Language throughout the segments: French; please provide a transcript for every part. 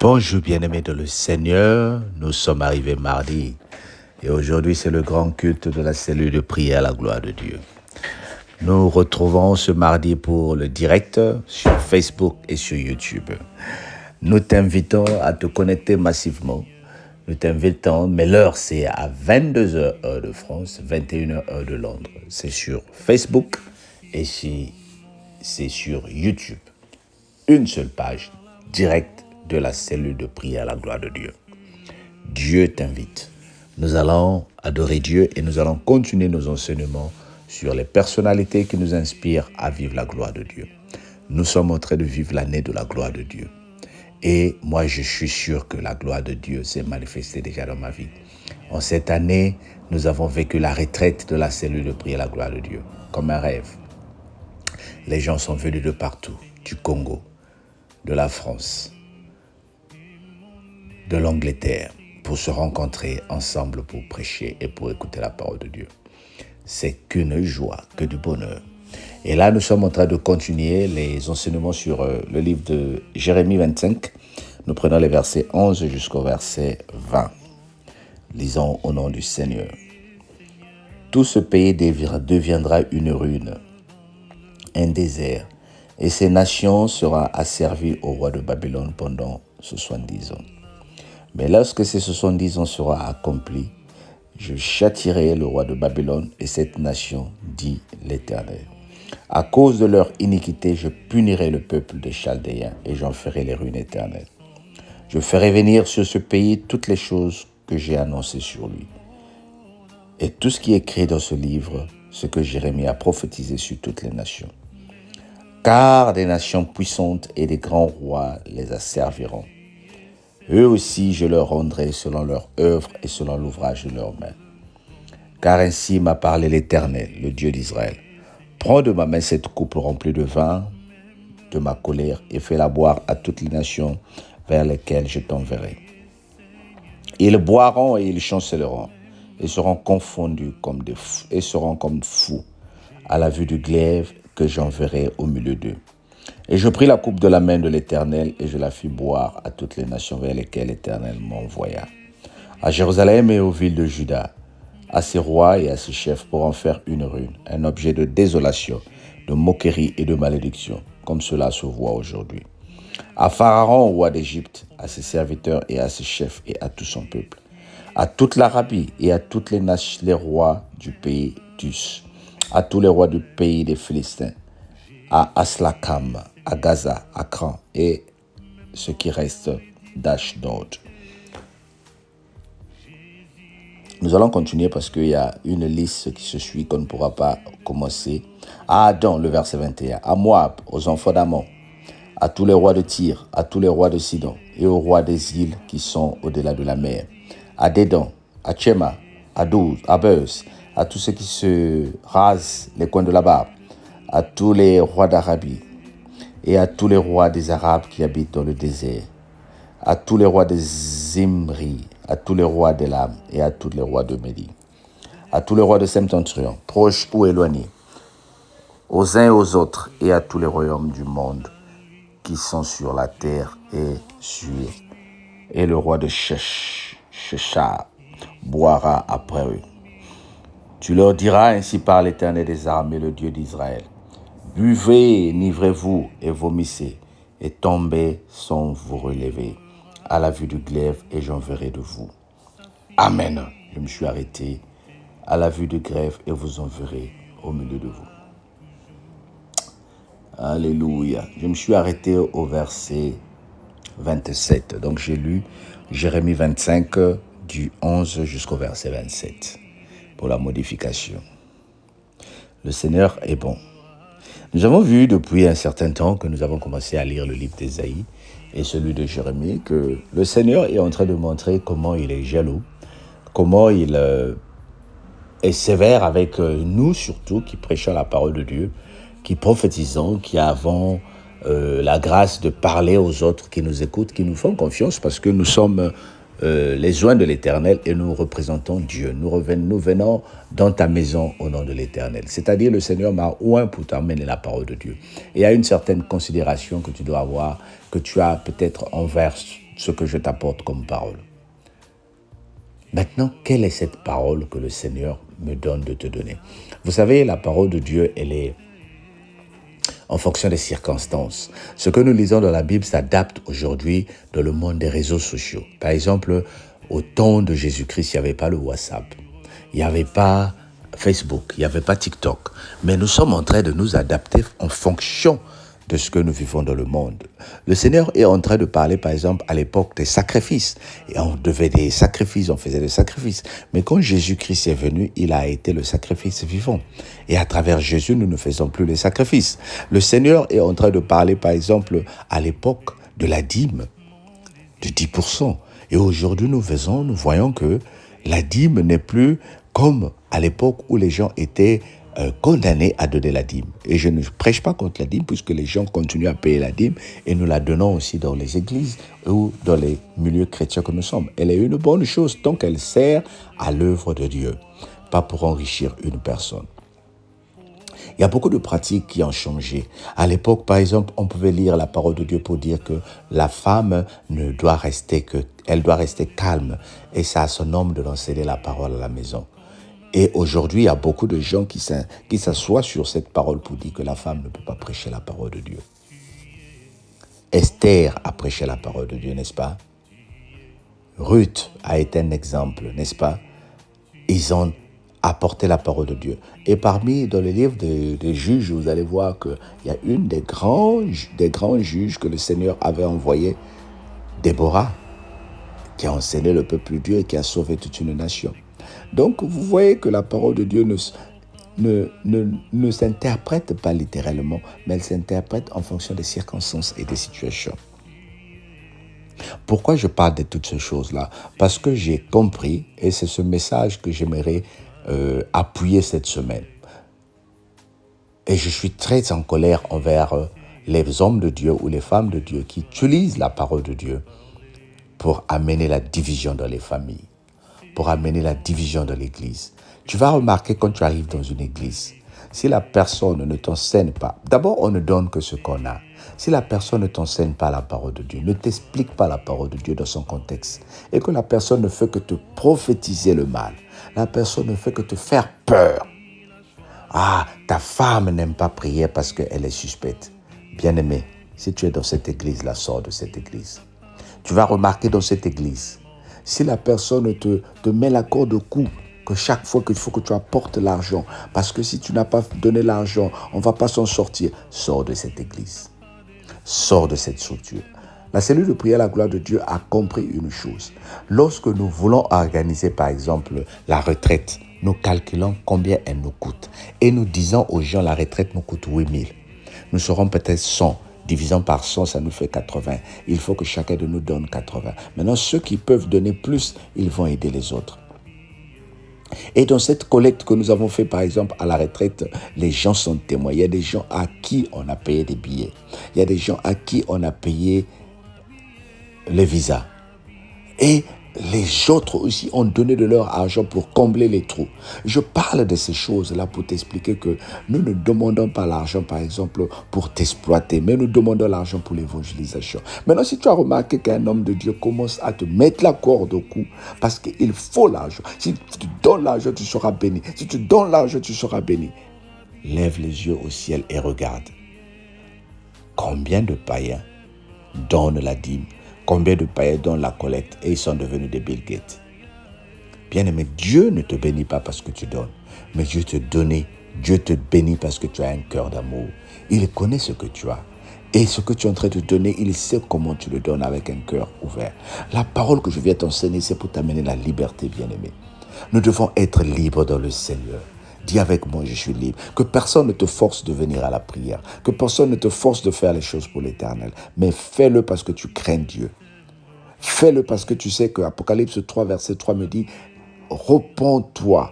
Bonjour bien-aimés de le Seigneur, nous sommes arrivés mardi et aujourd'hui c'est le grand culte de la cellule de prière à la gloire de Dieu. Nous retrouvons ce mardi pour le direct sur Facebook et sur YouTube. Nous t'invitons à te connecter massivement. Nous t'invitons, mais l'heure c'est à 22h heure de France, 21h heure de Londres. C'est sur Facebook et c'est sur YouTube. Une seule page, direct de la cellule de prière à la gloire de Dieu. Dieu t'invite. Nous allons adorer Dieu et nous allons continuer nos enseignements sur les personnalités qui nous inspirent à vivre la gloire de Dieu. Nous sommes en train de vivre l'année de la gloire de Dieu. Et moi, je suis sûr que la gloire de Dieu s'est manifestée déjà dans ma vie. En cette année, nous avons vécu la retraite de la cellule de prière à la gloire de Dieu, comme un rêve. Les gens sont venus de partout, du Congo, de la France, de l'Angleterre, pour se rencontrer ensemble pour prêcher et pour écouter la parole de Dieu. C'est qu'une joie, que du bonheur. Et là, nous sommes en train de continuer les enseignements sur le livre de Jérémie 25. Nous prenons les versets 11 jusqu'au verset 20. Lisons au nom du Seigneur. Tout ce pays deviendra une ruine, un désert, et ces nations seront asservies au roi de Babylone pendant 70 ans. Mais lorsque ces 70 ans seront accomplis, je châtierai le roi de Babylone et cette nation, dit l'Éternel. À cause de leur iniquité, je punirai le peuple des Chaldéens et j'en ferai les ruines éternelles. Je ferai venir sur ce pays toutes les choses que j'ai annoncées sur lui. Et tout ce qui est écrit dans ce livre, ce que Jérémie a prophétisé sur toutes les nations. Car des nations puissantes et des grands rois les asserviront. Eux aussi, je leur rendrai selon leur œuvre et selon l'ouvrage de leurs mains. Car ainsi m'a parlé l'Éternel, le Dieu d'Israël. Prends de ma main cette coupe remplie de vin de ma colère et fais-la boire à toutes les nations vers lesquelles je t'enverrai. Ils boiront et ils chancelleront et seront confondus comme fous à la vue du glaive que j'enverrai au milieu d'eux. Et je pris la coupe de la main de l'Éternel et je la fis boire à toutes les nations vers lesquelles l'Éternel m'envoya. À Jérusalem et aux villes de Juda, à ses rois et à ses chefs pour en faire une ruine, un objet de désolation, de moquerie et de malédiction, comme cela se voit aujourd'hui. À Pharaon, roi d'Égypte, à ses serviteurs et à ses chefs et à tout son peuple, à toute l'Arabie et à tous les rois du pays d'Us, à tous les rois du pays des Philistins, à Aslakam, à Gaza, à Cran et ce qui reste d'Ashdod. Nous allons continuer parce qu'il y a une liste qui se suit qu'on ne pourra pas commencer. À Adam, le verset 21, à Moab, aux enfants d'Ammon, à tous les rois de Tyr, à tous les rois de Sidon et aux rois des îles qui sont au-delà de la mer, à Dédan, à Tchéma, à Douz, à Beus, à tous ceux qui se rasent les coins de la barbe, à tous les rois d'Arabie et à tous les rois des Arabes qui habitent dans le désert, à tous les rois des Zimri, à tous les rois d'Élam et à tous les rois de Médie, à tous les rois de Septentrion, proches ou éloignés, aux uns et aux autres et à tous les royaumes du monde qui sont sur la terre et le roi de Sheshar boira après eux. Tu leur diras, ainsi par l'Éternel des armées, le Dieu d'Israël, buvez, nivrez-vous et vomissez, et tombez sans vous relever à la vue du glaive, et j'enverrai de vous. Amen. Je me suis arrêté à la vue du glaive, et vous enverrai au milieu de vous. Alléluia. Je me suis arrêté au verset 27. Donc j'ai lu Jérémie 25 du 11 jusqu'au verset 27 pour la modification. Le Seigneur est bon. Nous avons vu depuis un certain temps que nous avons commencé à lire le livre d'Ésaïe et celui de Jérémie que le Seigneur est en train de montrer comment il est jaloux, comment il est sévère avec nous surtout qui prêchons la parole de Dieu, qui prophétisons, qui avons la grâce de parler aux autres qui nous écoutent, qui nous font confiance parce que nous sommes les oins de l'Éternel et nous représentons Dieu. Nous venons dans ta maison au nom de l'Éternel. C'est-à-dire le Seigneur m'a oint pour t'amener la parole de Dieu. Et il y a une certaine considération que tu dois avoir, que tu as peut-être envers ce que je t'apporte comme parole. Maintenant, quelle est cette parole que le Seigneur me donne de te donner? Vous savez, la parole de Dieu, elle est en fonction des circonstances. Ce que nous lisons dans la Bible s'adapte aujourd'hui dans le monde des réseaux sociaux. Par exemple, au temps de Jésus-Christ, il n'y avait pas le WhatsApp, il n'y avait pas Facebook, il n'y avait pas TikTok. Mais nous sommes en train de nous adapter en fonction de ce que nous vivons dans le monde. Le Seigneur est en train de parler, par exemple, à l'époque des sacrifices. Et on devait des sacrifices, on faisait des sacrifices. Mais quand Jésus-Christ est venu, il a été le sacrifice vivant. Et à travers Jésus, nous ne faisons plus les sacrifices. Le Seigneur est en train de parler, par exemple, à l'époque de la dîme, de 10%. Et aujourd'hui, nous voyons que la dîme n'est plus comme à l'époque où les gens étaient condamnés à donner la dîme. Et je ne prêche pas contre la dîme puisque les gens continuent à payer la dîme et nous la donnons aussi dans les églises ou dans les milieux chrétiens que nous sommes. Elle est une bonne chose tant qu'elle sert à l'œuvre de Dieu, pas pour enrichir une personne. Il y a beaucoup de pratiques qui ont changé. À l'époque, par exemple, on pouvait lire la parole de Dieu pour dire que la femme doit rester calme et c'est à son homme de l'enseigner la parole à la maison. Et aujourd'hui, il y a beaucoup de gens qui s'assoient sur cette parole pour dire que la femme ne peut pas prêcher la parole de Dieu. Esther a prêché la parole de Dieu, n'est-ce pas? Ruth a été un exemple, n'est-ce pas? Ils ont apporté la parole de Dieu. Et dans les livres des juges, vous allez voir qu'il y a une des grands juges que le Seigneur avait envoyé, Déborah, qui a enseigné le peuple de Dieu et qui a sauvé toute une nation. Donc, vous voyez que la parole de Dieu ne s'interprète pas littéralement, mais elle s'interprète en fonction des circonstances et des situations. Pourquoi je parle de toutes ces choses-là? Parce que j'ai compris, et c'est ce message que j'aimerais appuyer cette semaine. Et je suis très en colère envers les hommes de Dieu ou les femmes de Dieu qui utilisent la parole de Dieu pour amener la division dans les familles, pour amener la division dans l'église. Tu vas remarquer quand tu arrives dans une église, si la personne ne t'enseigne pas, d'abord on ne donne que ce qu'on a. Si la personne ne t'enseigne pas la parole de Dieu, ne t'explique pas la parole de Dieu dans son contexte, et que la personne ne fait que te prophétiser le mal, la personne ne fait que te faire peur. Ah, ta femme n'aime pas prier parce qu'elle est suspecte. Bien-aimé, si tu es dans cette église-là, sors de cette église. Tu vas remarquer dans cette église, si la personne te met la corde au cou, que chaque fois qu'il faut que tu apportes l'argent, parce que si tu n'as pas donné l'argent, on ne va pas s'en sortir, sors de cette église. Sors de cette structure. La cellule de prière à la gloire de Dieu a compris une chose. Lorsque nous voulons organiser, par exemple, la retraite, nous calculons combien elle nous coûte. Et nous disons aux gens, la retraite nous coûte 8 000. Nous serons peut-être 100. Divisant par 100, ça nous fait 80. Il faut que chacun de nous donne 80. Maintenant, ceux qui peuvent donner plus, ils vont aider les autres. Et dans cette collecte que nous avons fait, par exemple, à la retraite, les gens sont témoins. Il y a des gens à qui on a payé des billets. Il y a des gens à qui on a payé les visas. Et les autres aussi ont donné de leur argent pour combler les trous. Je parle de ces choses-là pour t'expliquer que nous ne demandons pas l'argent, par exemple, pour t'exploiter, mais nous demandons l'argent pour l'évangélisation. Maintenant, si tu as remarqué qu'un homme de Dieu commence à te mettre la corde au cou, parce qu'il faut l'argent. Si tu donnes l'argent, tu seras béni. Si tu donnes l'argent, tu seras béni. Lève les yeux au ciel et regarde. Combien de païens donnent la dîme? Combien de païens donnent la collecte et ils sont devenus des Bill Gates? Bien-aimé, Dieu ne te bénit pas parce que tu donnes, mais Dieu te bénit parce que tu as un cœur d'amour. Il connaît ce que tu as. Et ce que tu es en train de donner, il sait comment tu le donnes avec un cœur ouvert. La parole que je viens t'enseigner, c'est pour t'amener la liberté, bien-aimé. Nous devons être libres dans le Seigneur. Dis avec moi, je suis libre. Que personne ne te force de venir à la prière. Que personne ne te force de faire les choses pour l'Éternel. Mais fais-le parce que tu crains Dieu. Fais-le parce que tu sais que Apocalypse 3, verset 3 me dit, repens-toi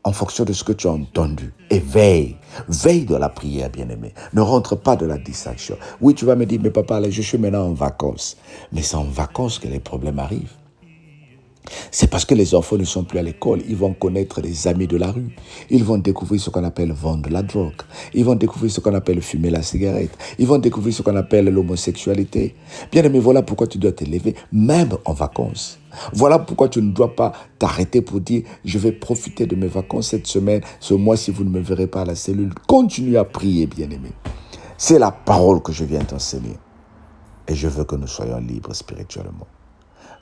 en fonction de ce que tu as entendu. Et veille. Veille dans la prière, bien-aimé. Ne rentre pas dans la distraction. Oui, tu vas me dire, mais papa, là, je suis maintenant en vacances. Mais c'est en vacances que les problèmes arrivent. C'est parce que les enfants ne sont plus à l'école. Ils vont connaître les amis de la rue. Ils vont découvrir ce qu'on appelle vendre la drogue. Ils vont découvrir ce qu'on appelle fumer la cigarette. Ils vont découvrir ce qu'on appelle l'homosexualité. Bien aimé, voilà pourquoi tu dois t'élever, même en vacances. Voilà pourquoi tu ne dois pas t'arrêter pour dire « Je vais profiter de mes vacances cette semaine, ce mois, si vous ne me verrez pas à la cellule. » Continue à prier, bien-aimé. C'est la parole que je viens t'enseigner. Et je veux que nous soyons libres spirituellement.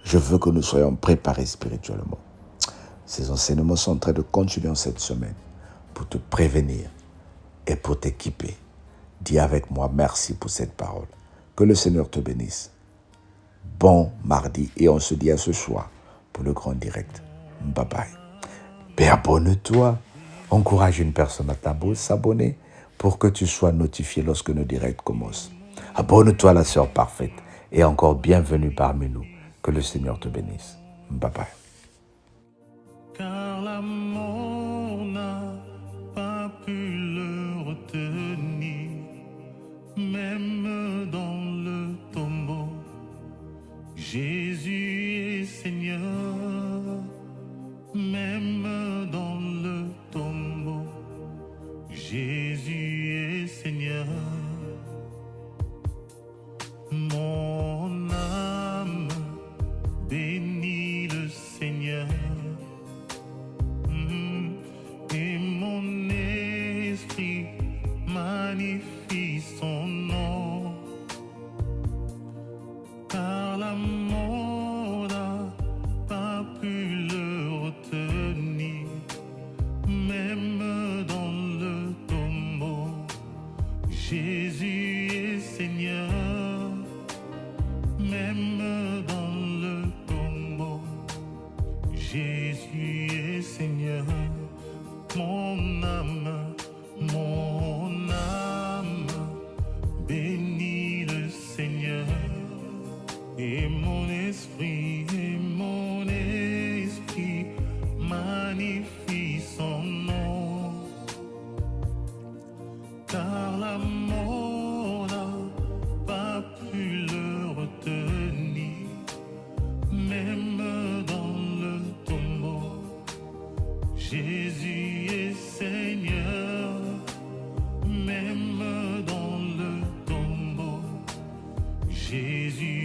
Je veux que nous soyons préparés spirituellement. Ces enseignements sont en train de continuer en cette semaine pour te prévenir et pour t'équiper. Dis avec moi merci pour cette parole. Que le Seigneur te bénisse. Bon mardi et on se dit à ce soir pour le grand direct. Bye bye. Et abonne-toi. Encourage une personne à s'abonner pour que tu sois notifié lorsque nos directs commencent. Abonne-toi à la sœur parfaite et encore bienvenue parmi nous. Que le Seigneur te bénisse. Bye bye. Car l'amour n'a pas pu le retenir, même dans le tombeau. Jésus est Seigneur, même dans le tombeau. Jésus est Seigneur. Mon âme bénit le Seigneur. Et mon esprit magnifie son nom, car l'amour n'a pas pu le retenir, même dans le tombeau. Jésus est Seigneur, même dans le tombeau. Jésus est Seigneur. Mon âme bénit le Seigneur, et mon esprit magnifie son nom, car l'amour n'a pas pu le retenir, même dans le tombeau. Jésus est Seigneur, même dans le tombeau. Jésus